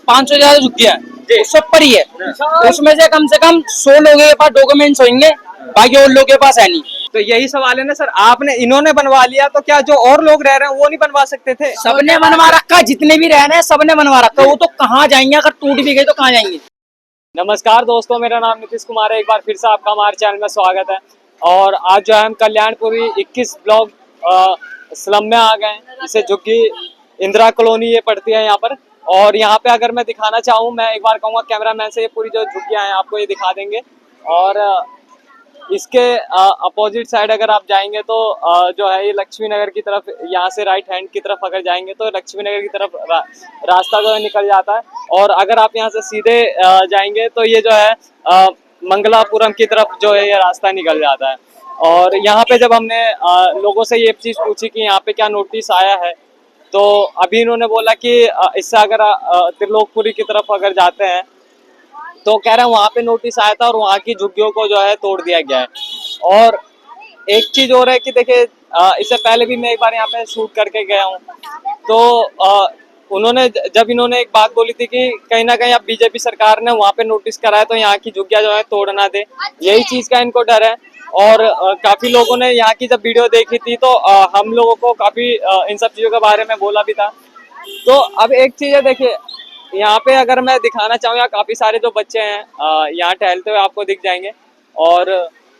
500 ज्यादा झुग्गियां है, सब पर ही है। उसमें से कम 100 लोगों के पास डॉक्यूमेंट्स होंगे, बाकी और लोगों के पास है नहीं। तो यही सवाल है ना सर, आपने इन्होंने बनवा लिया तो क्या जो और लोग रह रहे हैं वो नहीं बनवा सकते थे? सबने बनवा रखा, जितने भी रह रहे हैं सबने बनवा रखा। वो तो कहाँ जाएंगे, अगर टूट भी गई तो कहाँ जाएंगे। नमस्कार दोस्तों, मेरा नाम नीतीश कुमार है। एक बार फिर से आपका हमारे चैनल में स्वागत है। और आज जो है हम कल्याणपुरी 21 ब्लॉक स्लम में आ गए हैं, जिसे झुग्गी इंदिरा कॉलोनी ये पड़ती है यहाँ पर। और यहाँ पे अगर मैं दिखाना चाहूँ, मैं एक बार कहूँगा कैमरामैन से, ये पूरी जो झुग्गियाँ हैं आपको ये दिखा देंगे। और इसके अपोजिट साइड अगर आप जाएंगे तो जो है ये लक्ष्मी नगर की तरफ, यहाँ से राइट हैंड की तरफ अगर जाएंगे तो लक्ष्मी नगर की तरफ रास्ता जो है निकल जाता है। और अगर आप यहाँ से सीधे जाएंगे तो ये जो है मंगलापुरम की तरफ जो है ये रास्ता निकल जाता है। और यहाँ पे जब हमने लोगों से ये चीज़ पूछी कि यहाँ पे क्या नोटिस आया है, तो अभी इन्होंने बोला कि इससे अगर त्रिलोकपुरी की तरफ अगर जाते हैं तो कह रहे हैं वहाँ पे नोटिस आया था और वहाँ की झुग्गियों को जो है तोड़ दिया गया है। और एक चीज और है कि देखिए, इससे पहले भी मैं एक बार यहाँ पे शूट करके गया हूँ, तो उन्होंने जब इन्होंने एक बात बोली थी कि कहीं ना कहीं अब बीजेपी सरकार ने वहाँ पे नोटिस कराया तो यहाँ की झुग्गियाँ जो है तोड़ ना दे, यही चीज का इनको डर है। और काफी लोगों ने यहाँ की जब वीडियो देखी थी तो हम लोगों को काफी इन सब चीजों के बारे में बोला भी था। तो अब एक चीज है, देखिए यहाँ पे अगर मैं दिखाना चाहूँ, यहाँ काफी सारे जो बच्चे हैं यहाँ टहलते हुए आपको दिख जाएंगे। और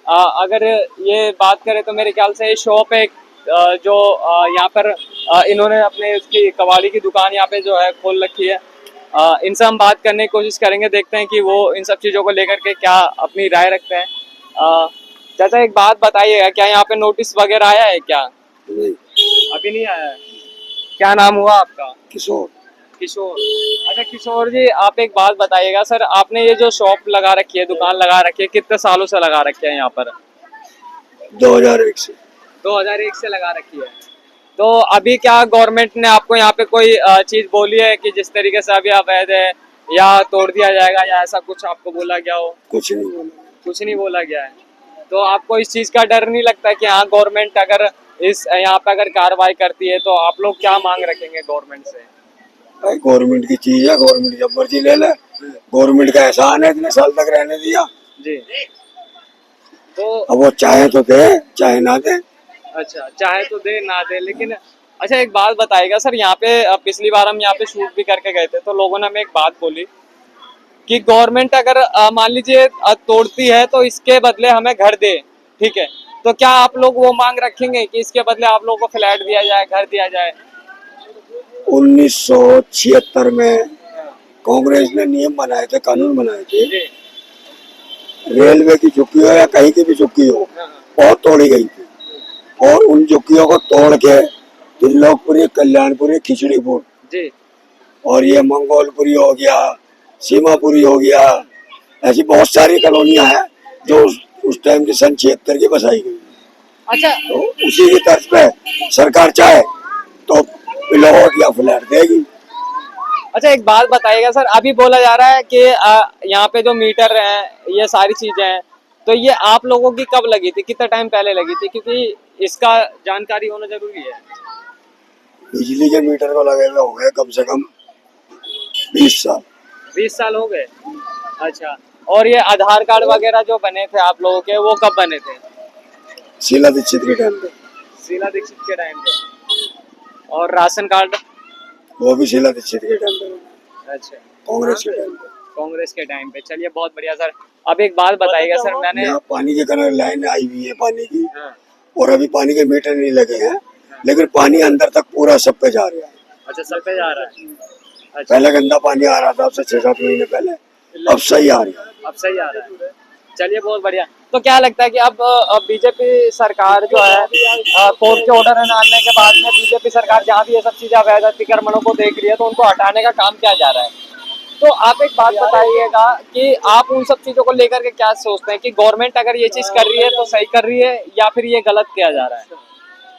अगर ये बात करें तो मेरे ख्याल से ये शॉप है जो यहाँ पर इन्होंने अपने उसकी कबाड़ी की दुकान यहाँ पे जो है खोल रखी है। इनसे हम बात करने की कोशिश करेंगे, देखते हैं कि वो इन सब चीज़ों को लेकर के क्या अपनी राय रखते हैं। चाचा एक बात बताइएगा, क्या यहाँ पे नोटिस वगैरह आया है क्या? नहीं, अभी नहीं आया है। क्या नाम हुआ आपका? किशोर। किशोर। अच्छा किशोर जी, आप एक बात बताइएगा सर, आपने ये जो शॉप लगा रखी है, दुकान लगा रखी है, कितने सालों से लगा रखी है यहाँ पर? 2001 से। 2001 से लगा रखी है। तो अभी क्या गवर्नमेंट ने आपको यहाँ पे कोई चीज बोली है कि जिस तरीके से अभी अवैध है या तोड़ दिया जाएगा, या ऐसा कुछ आपको बोला गया हो? कुछ नहीं बोला। कुछ नहीं बोला गया है। तो आपको इस चीज का डर नहीं लगता कि हाँ गवर्नमेंट अगर इस यहाँ पे अगर कार्रवाई करती है तो आप लोग क्या मांग रखेंगे गवर्नमेंट से? भाई गवर्नमेंट की चीज है, गवर्नमेंट जब मर्जी ले ले। गवर्नमेंट का एहसान है, इतने साल तक रहने दिया। जी। तो अब वो चाहे तो दे, चाहे ना दे। अच्छा, चाहे तो दे ना दे, लेकिन अच्छा एक बात बताइएगा सर, यहाँ पे पिछली बार हम यहाँ पे शूट भी करके गए थे तो लोगों ने हमें एक बात बोली कि गवर्नमेंट अगर मान लीजिए तोड़ती है तो इसके बदले हमें घर दे, ठीक है? तो क्या आप लोग वो मांग रखेंगे कि इसके बदले आप लोगों को फ्लैट दिया जाए, घर दिया जाए? 1976 में कांग्रेस ने नियम बनाए थे, कानून बनाए थे, जी। रेलवे की झुग्गी हो या कहीं की भी झुग्गी हो, बहुत तोड़ी गई थी। और उन झुग्गियों को तोड़ के त्रिलोकपुरी, कल्याणपुरी, खिचड़ीपुर जी। और ये मंगोलपुरी हो गया, सीमापुरी हो गया, ऐसी बहुत सारी कॉलोनियां हैं जो उस टाइम के सन 76 की बसाई गई। अच्छा। तो उसी की तर्ज पे सरकार चाहे तो प्लॉट या फ्लैट देगी। अच्छा एक बात बताइएगा सर, अभी बोला जा रहा है कि यहाँ पे जो मीटर हैं, ये सारी चीजें हैं, तो ये आप लोगों की कब लगी थी, कितना टाइम पहले लगी थी? क्योंकि इसका जानकारी होना जरूरी है। बिजली के मीटर को लगे हुए हो गए कम से कम 20 साल। 20 साल हो गए। अच्छा, और ये आधार कार्ड वगैरह जो बने थे आप लोगों के, वो कब बने थे? शीला दीक्षित के टाइम पे। शीला दीक्षित के टाइम पे। और राशन कार्ड? वो भी शीला दीक्षित के टाइम पे। अच्छा, कांग्रेस के टाइम पे। कांग्रेस के टाइम पे। चलिए बहुत बढ़िया सर। अब एक बात बताइएगा सर, मैंने यहाँ पानी के किनारे लाइन आई हुई है पानी की, हाँ। और अभी पानी के मीटर नहीं लगे हैं, लेकिन पानी अंदर तक पूरा सब पे जा रहा है। अच्छा, सब पे जा रहा है। अच्छा, पहले गंदा पानी आ रहा था, अब से 6-7 महीने पहले, अब सही आ रहा है। अब सही आ रहा है। चलिए बहुत बढ़िया। तो क्या लगता है कि अब बीजेपी सरकार जो है कोर्ट के ऑर्डर डालने के बाद में बीजेपी सरकार जहाँ भी ये सब चीजें अवैध अतिक्रमणों को देख रही है तो उनको हटाने का काम किया जा रहा है? तो आप एक बात बताइएगा कि आप उन सब चीजों को लेकर के क्या सोचते हैं कि गवर्नमेंट अगर ये चीज कर रही है तो सही कर रही है या फिर ये गलत किया जा रहा है?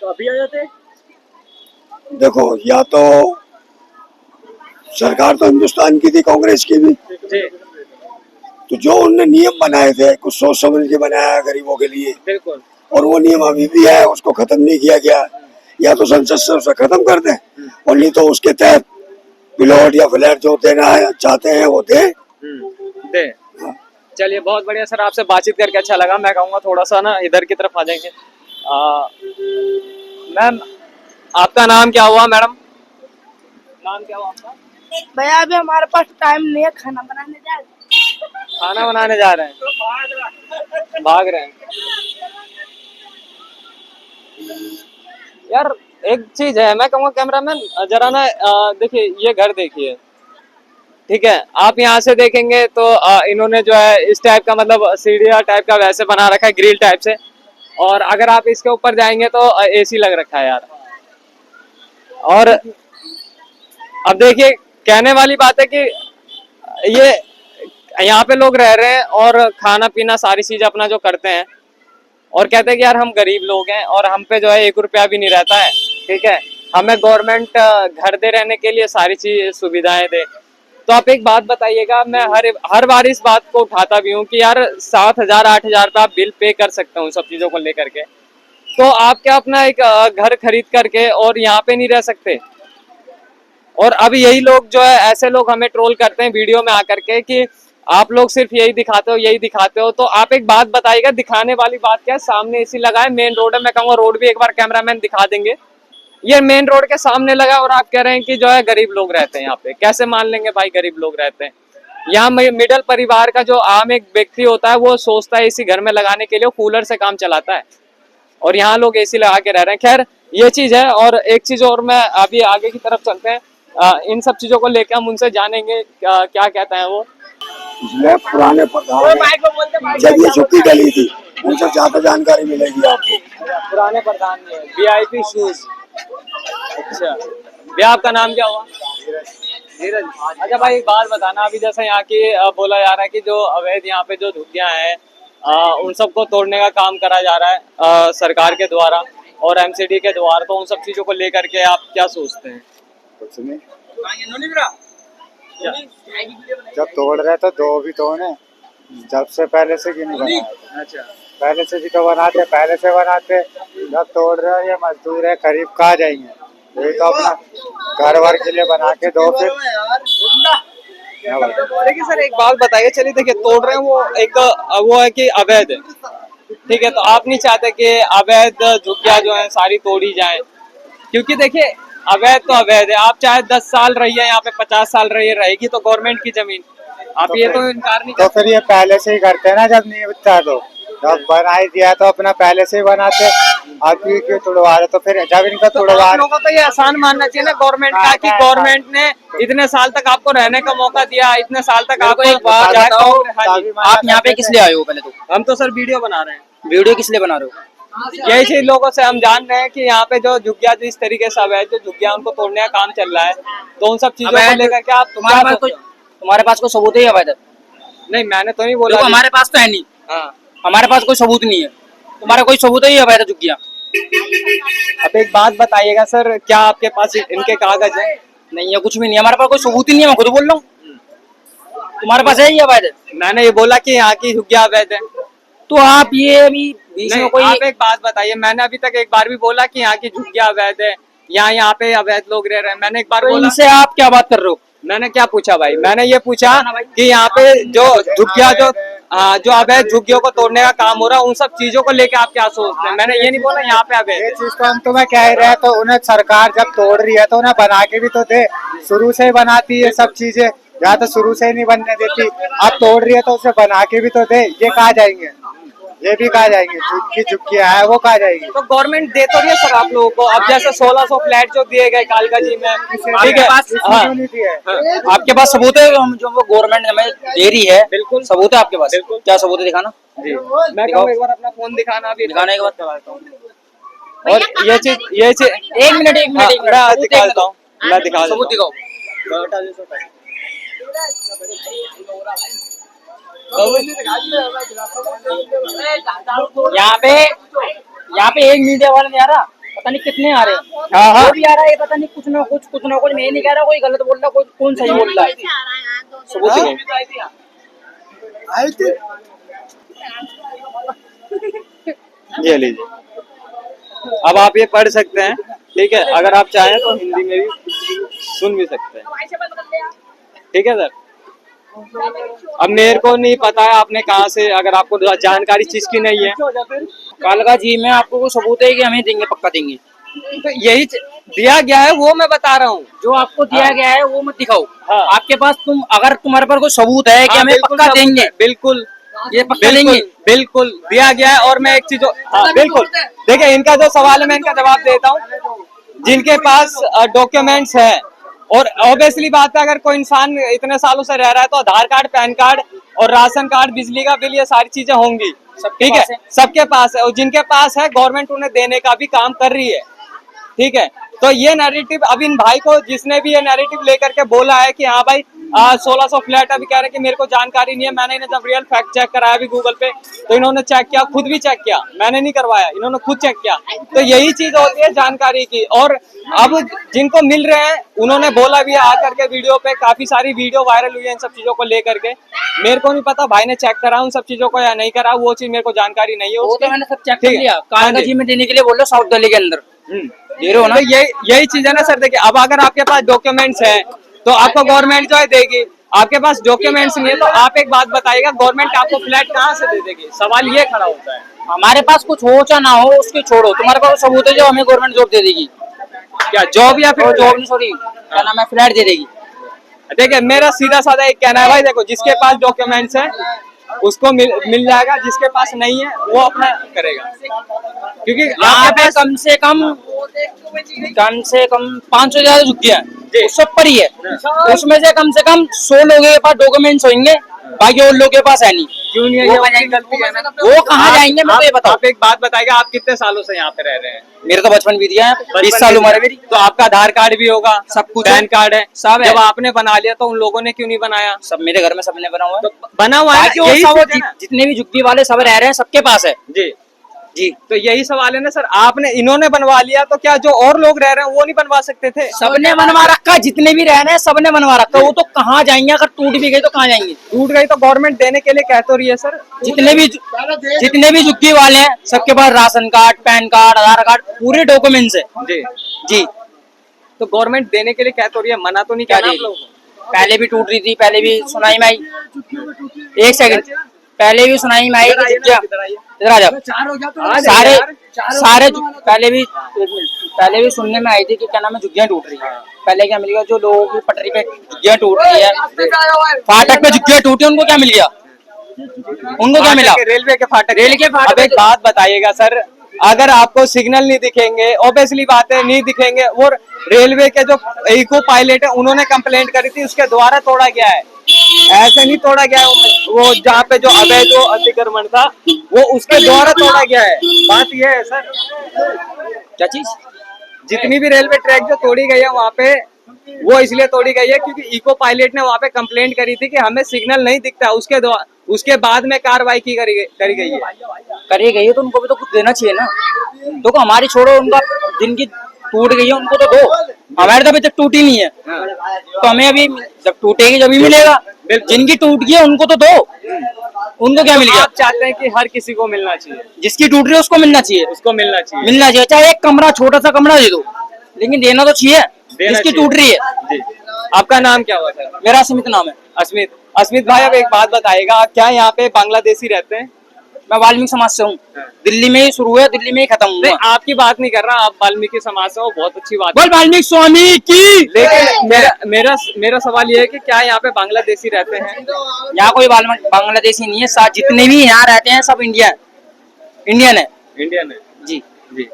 तो अभी आ जाते। देखो, या तो सरकार तो हिंदुस्तान की थी, कांग्रेस की भी, जी। तो जो उनने नियम बनाए थे कुछ सोच समझ के बनाया गरीबों के लिए, बिल्कुल। और वो नियम अभी भी है, उसको खत्म नहीं किया गया। या तो संसद से उसे खत्म कर दें, और नहीं तो उसके तहत प्लॉट या फ्लैट जो देना है चाहते हैं वो दे। दे। चलिए बहुत बढ़िया सर, आपसे बातचीत करके अच्छा लगा। मैं कहूँगा थोड़ा सा ना इधर की तरफ आ जाएंगे। मैम आपका नाम क्या हुआ मैडम? नाम क्या हुआ आपका? भैया अभी हमारे पास टाइम नहीं है, खाना बनाने जा रहे हैं। खाना बनाने जा रहे हैं? भाग रहे हैं। यार एक चीज है, मैं कहूँगा कैमरामैन जरा ना देखिए ये घर देखिए, ठीक है। आप यहाँ से देखेंगे तो इन्होंने जो है इस टाइप का मतलब सीढ़िया टाइप का वैसे बना रखा है ग्रिल टाइप से, और अगर आप इसके ऊपर जाएंगे तो एसी लग रखा है यार। और अब देखिए कहने वाली बात है कि ये यहाँ पे लोग रह रहे हैं और खाना पीना सारी चीज अपना जो करते हैं, और कहते हैं कि यार हम गरीब लोग हैं और हम पे जो है 1 रुपया भी नहीं रहता है, ठीक है। हमें गवर्नमेंट घर दे रहने के लिए सारी चीज सुविधाएं दे। तो आप एक बात बताइएगा, मैं हर बार इस बात को उठाता भी हूँ कि यार 7,000 8,000 रुपया बिल पे कर सकता हूँ सब चीजों को लेकर के, तो आप क्या अपना एक घर खरीद करके और यहाँ पे नहीं रह सकते? और अब यही लोग जो है ऐसे लोग हमें ट्रोल करते हैं वीडियो में आकर के कि आप लोग सिर्फ यही दिखाते हो यही दिखाते हो। तो आप एक बात बताइएगा, दिखाने वाली बात क्या है? सामने एसी लगा है, मेन रोड है, मैं कहूँगा रोड भी एक बार कैमरामैन दिखा देंगे। ये मेन रोड के सामने लगा और आप कह रहे हैं कि जो है गरीब लोग रहते हैं यहाँ पे। कैसे मान लेंगे भाई गरीब लोग रहते हैं यहाँ? मिडिल परिवार का जो आम एक व्यक्ति होता है वो सोचता है एसी घर में लगाने के लिए, कूलर से काम चलाता है, और यहाँ लोग एसी लगा के रह रहे हैं। खैर ये चीज है। और एक चीज और, मैं अभी आगे की तरफ चलते हैं, इन सब चीजों को लेकर हम उनसे जानेंगे क्या कहते हैं वो। इसलिए पुराने प्रधान जब ये झुग्गी डली थी उनसे ज्यादा जानकारी मिलेगी आपको। पुराने प्रधान में VIP शूज। अच्छा भैया आपका नाम क्या हुआ? धीरज। अच्छा भाई एक बात बताना, अभी जैसे यहाँ की बोला जा रहा है कि जो अवैध यहाँ पे जो झुग्गियाँ हैं उन सबको तोड़ने का काम करा जा रहा है सरकार के द्वारा और MCD के द्वारा, तो उन सब चीजों को लेकर के आप क्या सोचते हैं? कुछ नहीं, जब तोड़ रहे तो दो भी तो ने, जब से पहले से क्यों नहीं बनाया? अच्छा पहले से भी तो बनाते, पहले से बनाते। जब तोड़ रहे हैं ये मजदूर है, करीब कहाँ जाएंगे? यही तो अपना घर वर के लिए बना के दो फिर। देखिए सर एक बात बताइए, चलिए देखिए तोड़ रहे हैं वो एक वो है कि अवैध है, ठीक है। तो आप नहीं चाहते कि अवैध झुग्गियाँ जो है सारी तोड़ी जाए? क्योंकि देखिए अवैध तो अवैध है, आप चाहे 10 साल रहिए यहाँ पे 50 साल रहिए, रहेगी तो गवर्नमेंट की जमीन, आप ये तो इनकार नहीं तो फिर ये पहले से ही करते हैं ना, जब नहीं बिकता तो जब बना ही दिया तो अपना पहले से ही बनाते। आप क्यों तोड़वा रहे? तो फिर जब इनका तोड़वा आप लोगों को ये आसान मानना चाहिए ना गवर्नमेंट का कि गवर्नमेंट ने इतने साल तक आपको रहने का मौका दिया, इतने साल तक आपको एक बात बताओ, आप यहाँ पे किस लिए आए हो? पहले तो हम तो सर वीडियो बना रहे हैं। वीडियो किस लिए बना रहे हो? यही चीज लोगों से हम जान रहे हैं कि यहाँ पे जो झुग्गिया जिस तरीके से अवैध जो झुग्गिया उनको तोड़ने का काम चल रहा है, तो उन सब चीजों को लेकर के आप तुम्हारे पास कोई सबूत है अवैध? नहीं मैंने तो नहीं बोला। हमारे पास तो है नहीं, हमारे पास कोई सबूत नहीं है। तुम्हारा कोई सबूत है ये अवैध झुग्गियाँ? अब एक बात बताइएगा सर, क्या आपके पास इनके कागज है? नहीं है, कुछ भी नहीं, हमारे पास कोई सबूत ही नहीं है, मैं खुद बोल रहा हूँ। तुम्हारे पास है ये अवैध? मैंने ये बोला कि यहाँ की झुग्गियाँ अवैध है, तो आप ये अभी बीच में कोई आप एक बात बताइए, मैंने अभी तक एक बार भी बोला कि यहाँ की झुग्गियाँ अवैध है, यहाँ पे अवैध लोग रह रहे हैं? मैंने एक बार बोला? इनसे आप क्या बात कर रहे हो? मैंने क्या पूछा भाई? मैंने ये पूछा कि यहाँ पे जो झुग्गियाँ जो अवैध झुग्गियों को तोड़ने का काम हो रहा है उन सब चीजों को लेके आप क्या सोचते हैं? मैंने ये नहीं बोला यहाँ पे अवैध। ये चीज तो हम तुम्हें कह रहे हैं, तो उन्हें सरकार जब तोड़ रही है तो उन्हें बना के भी तो दे। शुरू से ही बनाती है सब चीजें, या तो शुरू से ही नहीं बनने देती। अब तोड़ रही है तो उसे बना के भी तो दे। ये कहाँ जाएंगे? ये भी कहाँ जाएंगे? झुग्गी झुग्गियाँ है वो कहाँ जाएगी? तो गवर्नमेंट दे तो रही है सर आप लोगों को। अब जैसे 1600 फ्लैट जो दिए गए कालका जी में, ठीक है, आपके पास सबूत है जो वो गवर्नमेंट हमें दे रही है? बिल्कुल सबूत है आपके पास? क्या सबूत है, दिखाना। जी मैं कहूँ एक बार अपना फोन दिखाना, अभी दिखाने के बाद करवाता हूँ। और ये चीज एक मिनट मैं दिखा देता हूँ, मैं दिखा सबूत देता दिखाओ। यहाँ पे एक मीडिया वाला नहीं आ रहा, पता नहीं कितने आ रहे हैं। हाँ भी आ रहा है, पता नहीं कुछ ना कुछ मैं नहीं कह रहा, कोई गलत बोल रहा, कोई कौन सही बोल रहा है। सबूत दिखाओ। ये लीजिए, अब आप ये पढ़ सकते हैं, ठीक है। अगर आप चाहें तो हिंदी में भी सुन भी सकते हैं। ठीक है सर, अब मेरे को नहीं पता है आपने कहाँ से, अगर आपको जानकारी चीज की नहीं है। कालका जी में आपको कोई सबूत है कि हमें देंगे, पक्का देंगे। तो यही दिया गया है वो मैं बता रहा हूँ। जो आपको दिया गया है वो मत दिखाओ। हाँ। आपके पास अगर तुम्हारे पर कोई सबूत है कि हाँ, हमें बिल्कुल पक्का सबूत देंगे, है, बिल्कुल ये पक्का बिल्कुल देंगे। बिल्कुल दिया गया है। और मैं एक चीज, हाँ बिल्कुल, देखिए इनका जो सवाल है मैं इनका जवाब देता हूँ। जिनके पास डॉक्यूमेंट्स है, और ऑब्वियसली बात है अगर कोई इंसान इतने सालों से रह रहा है तो आधार कार्ड, पैन कार्ड और राशन कार्ड, बिजली का बिल, ये सारी चीजें होंगी। ठीक है, सबके पास है, और जिनके पास है गवर्नमेंट उन्हें देने का भी काम कर रही है। ठीक है, तो ये नैरेटिव अब इन भाई को, जिसने भी ये नैरेटिव लेकर के बोला है कि हाँ भाई 1600 फ्लैट, अभी कह रहे हैं कि मेरे को जानकारी नहीं है। मैंने इन्हें जब रियल फैक्ट चेक कराया अभी गूगल पे, तो इन्होंने चेक किया, खुद भी चेक किया, मैंने नहीं करवाया, इन्होंने खुद चेक किया। तो यही चीज होती है जानकारी की। और अब जिनको मिल रहे हैं उन्होंने बोला भी है आकर के वीडियो पे, काफी सारी वीडियो वायरल हुई है इन सब चीजों को लेकर के। मेरे को नहीं पता भाई ने चेक करा उन सब चीजों को या नहीं करा, वो चीज मेरे को जानकारी नहीं है वो उसकी। तो मैंने सब चेक ठीक कर है। लिया। हाँ कालका जी। जी में देने के लिए बोल रहे साउथ दिल्ली के अंदर दे रहे हो ना। तो यही चीज है ना सर। देखिए अब अगर आपके पास डॉक्यूमेंट्स है तो आपको गवर्नमेंट जो है देगी। आपके पास डॉक्यूमेंट्स नहीं है तो आप एक बात बताइएगा, गवर्नमेंट आपको फ्लैट कहाँ से दे देगी? सवाल ये खड़ा होता है। हमारे पास कुछ हो चाहे ना हो उसकी छोड़ो, तुम्हारे पास सबूत है जो हमें गवर्नमेंट जॉब दे देगी। क्या जॉब या फिर जॉब नहीं, सॉरी क्या नाम है, फ्लैट दे देगी। देखिए मेरा सीधा साधा एक कहना है भाई, देखो जिसके पास डॉक्यूमेंट्स है उसको मिल जाएगा, जिसके पास नहीं है वो अपना करेगा। क्योंकि यहाँ पे कम से कम 500 से ज्यादा झुग्गियां हैं, उससे ऊपर ही है। उसमें से कम 100 लोगों के पास डॉक्यूमेंट्स होंगे, बाकी और लोगों के पास है नहीं। क्यों नहीं है? वो ये कहाँ उनकी गलती है ना। वो कहाँ जाएंगे मेरे को ये बताओ। आप एक बात बताइएगा, आप कितने सालों से यहाँ पे रह रहे हैं? मेरे तो बचपन बीत गया है, 20 साल उम्र है मेरी। तो आपका आधार कार्ड भी होगा, सब कुछ पैन कार्ड है, सब है। जब आपने बना लिया तो उन लोगों ने क्यों नहीं बनाया? सब मेरे घर में सबने बना हुआ है। तो बना हुआ है, बाकी वो यही सब चीज़ है ना। जितने भी झुग्गी वाले सब रह रहे हैं सबके पास है जी जी। तो यही सवाल है ना सर, आपने इन्होंने बनवा लिया तो क्या जो और लोग रह रहे हैं वो नहीं बनवा सकते थे? सबने बनवा रखा, जितने भी रह रहे हैं सबने बनवा रखा। वो तो कहाँ जाएंगे? अगर टूट भी गई तो कहाँ जाएंगे? टूट गई तो गवर्नमेंट देने के लिए कह तो रही है सर। जितने भी झुग्गी वाले हैं सबके पास राशन कार्ड, पैन कार्ड, आधार कार्ड, पूरे डॉक्यूमेंट्स है जी जी। तो गवर्नमेंट देने के लिए कह तो रही है, मना तो नहीं क्या करना आप देगी? लोगों को? पहले भी टूट रही थी, पहले भी सुनाई में आई। एक सेकंड, पहले भी सुनाई में आई कि झुग्गियां इधर आ जाओ। सारे पहले भी सुनने में आई थी कि क्या नाम है, झुग्गियां टूट रही है। पहले क्या मिल गया? जो लोगों की पटरी पे झुग्गियां टूट रही है, फाटक पे झुग्गियां टूटी, उनको क्या मिल गया? उनको क्या मिला? रेलवे के फाटक। रेल के फाटक। अब एक बात बताइएगा सर, अगर आपको सिग्नल नहीं दिखेंगे, ऑब्वियसली बात है नहीं दिखेंगे, वो रेलवे के जो इको पायलट है उन्होंने कंप्लेंट करी थी, उसके द्वारा तोड़ा गया है। ऐसे नहीं तोड़ा गया है, वो जहाँ पे जो अवैध जो अतिक्रमण था वो उसके द्वारा तोड़ा गया है। बात ये है सर, क्या चीज? जितनी भी रेलवे ट्रैक जो तोड़ी गई है वहाँ पे, वो इसलिए तोड़ी गई है क्योंकि इको पायलट ने वहाँ पे कंप्लेंट करी थी कि हमें सिग्नल नहीं दिखता। उसके बाद में कार्रवाई करी गई है। करी गई है तो उनको भी तो कुछ देना चाहिए ना। देखो हमारी छोड़ो, उनका जिनकी टूट गई है उनको तो दो। हमारे तो अभी तक टूटी नहीं है, तो हमें अभी जब टूटेगी जब ही मिलेगा। जिनकी टूट गई है उनको तो दो, उनको क्या मिल गया? आप चाहते हैं कि हर किसी को मिलना चाहिए, जिसकी टूट रही है उसको मिलना चाहिए, उसको मिलना चाहिए। मिलना चाहिए। चाहे एक कमरा, छोटा सा कमरा दे दो, लेकिन देना तो चाहिए जिसकी चाहिए। टूट रही है। जी। आपका नाम क्या हुआ सर? मेरा अस्मित नाम है। अस्मित भाई, अब एक बात बताइएगा, आप क्या यहाँ पे बांग्लादेशी रहते हैं? मैं वाल्मीकि समाज से हूँ। दिल्ली में ही शुरू हुआ, दिल्ली में ही खत्म नहीं, हुआ। आपकी बात नहीं कर रहा, आप वाल्मीकि समाज से हो, बहुत अच्छी बात है। बोल वाल्मीकि स्वामी की। लेकिन मेरा सवाल ये है कि क्या यहाँ पे बांग्लादेशी रहते हैं? यहाँ कोई बांग्लादेशी नहीं है, जितने भी यहाँ रहते हैं सब इंडियन है इंडियन है जी। जी।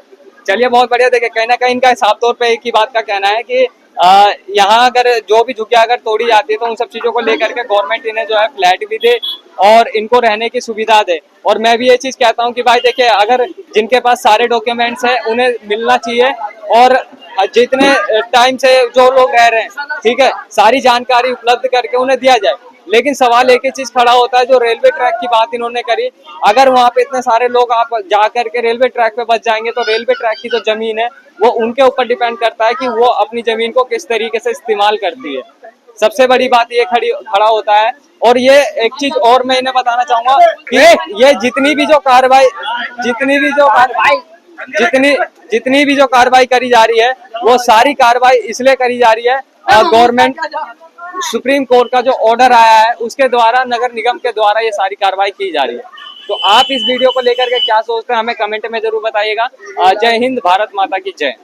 चलिए बहुत बढ़िया। देखिए कहीं ना कहीं इनका साफ तौर पे एक ही बात का कहना है कि यहाँ अगर जो भी झुग्गियां अगर तोड़ी जाती है तो उन सब चीजों को लेकर के गवर्नमेंट इन्हें जो है फ्लैट भी दे और इनको रहने की सुविधा दे। और मैं भी ये चीज कहता हूँ कि भाई देखिए, अगर जिनके पास सारे डॉक्यूमेंट्स है उन्हें मिलना चाहिए, और जितने टाइम से जो लोग रह रहे हैं, ठीक है, सारी जानकारी उपलब्ध करके उन्हें दिया जाए। लेकिन सवाल एक ही चीज खड़ा होता है, जो रेलवे ट्रैक की बात इन्होंने करी, अगर वहाँ पे इतने सारे लोग आप जा करके रेलवे ट्रैक पे बच जाएंगे तो रेलवे ट्रैक की जो जमीन है वो उनके ऊपर डिपेंड करता है कि वो अपनी जमीन को किस तरीके से इस्तेमाल करती है। सबसे बड़ी बात ये खड़ा होता है। और ये एक चीज और मैं इन्हें बताना चाहूंगा कि ये जितनी भी जो कार्रवाई करी जा रही है, वो सारी कार्रवाई इसलिए करी जा रही है गवर्नमेंट सुप्रीम कोर्ट का जो ऑर्डर आया है उसके द्वारा नगर निगम के द्वारा ये सारी कार्रवाई की जा रही है। तो आप इस वीडियो को लेकर के क्या सोचते हैं हमें कमेंट में जरूर बताइएगा। जय हिंद, भारत माता की जय।